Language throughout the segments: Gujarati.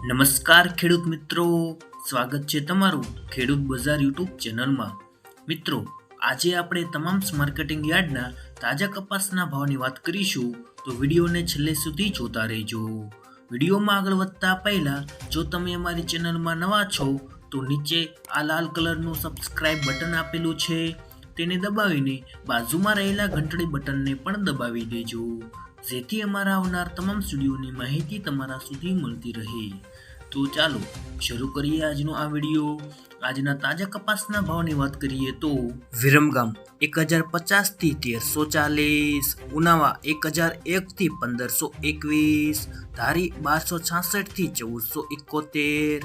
નમસ્કાર ખેડૂત મિત્રો, સ્વાગત છે તમારું ખેડૂત બજાર યુટ્યુબ ચેનલમાં. મિત્રો, આજે આપણે તમામ માર્કેટિંગ યાર્ડના તાજા કપાસના ભાવની વાત કરીશું, તો વિડીયોને છેલ્લે સુધી જોતા રહેજો. વિડીયોમાં આગળ વધતા પહેલા જો તમે અમારી ચેનલમાં નવા છો તો નીચે આ લાલ કલરનું સબસ્ક્રાઇબ બટન આપેલું છે, તેને દબાવીને બાજુમાં રહેલા ઘંટડી બટનને પણ દબાવી દેજો, જેથી અમારા આવનાર તમામ વિડીયોની માહિતી તમારા સુધી મળતી રહે. તો ચાલો શરૂ કરીએ આજનો આ વિડીયો. આજના તાજા કપાસના ભાવની વાત કરીએ તો વિરમગામ 1050 થી 1340, ઉનાવા 1001 થી 1521, ધારી 1266 થી 1471,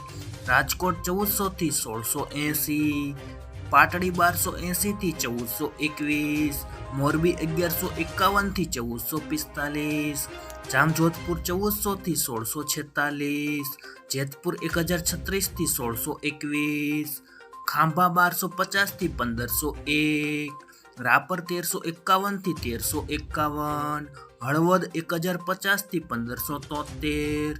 રાજકોટ 1400 થી 1680, પાટડી 1280 થી 1421, મોરબી 1151 થી 1445, જામજોધપુર 1400 થી 1646, જેતપુર 1036 થી 1621, ખાંભા 1250 થી 1501, રાપર 1351 થી 1351, હળવદ 1050 થી 1573,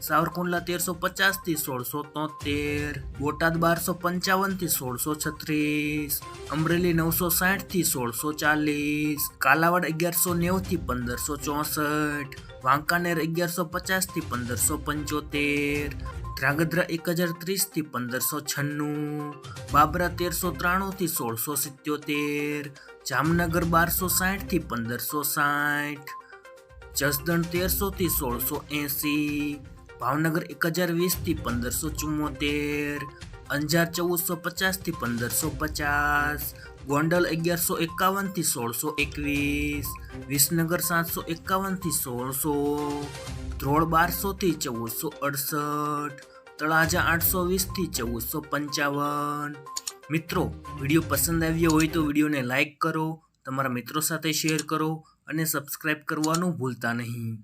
સાવરકુંડલા 1350 થી 1673, બોટાદ 1255 થી 1636, અમરેલી 960 થી 1640, કાલાવાડ 1190 થી 1564, વાંકાનેર 1150 થી 1575, ધ્રાંગધ્રા 1030 થી 1596, બાબરા 1393 થી 1677, જામનગર 1260 થી 1560, જસદણ 1300 થી 1680, ભાવનગર 1020 થી 1574, અંજાર 1450 થી 1550, ગોંડલ 1151 થી 1621, વિસનગર 751 થી 1600, ધ્રોળ 1200 થી 1468, તળાજા 820 થી 1455. મિત્રો, વિડીયો પસંદ આવ્યો હોય તો વિડીયોને લાઈક કરો, તમારા મિત્રો સાથે શેર કરો અને સબસ્ક્રાઇબ કરવાનું ભૂલતા નહીં.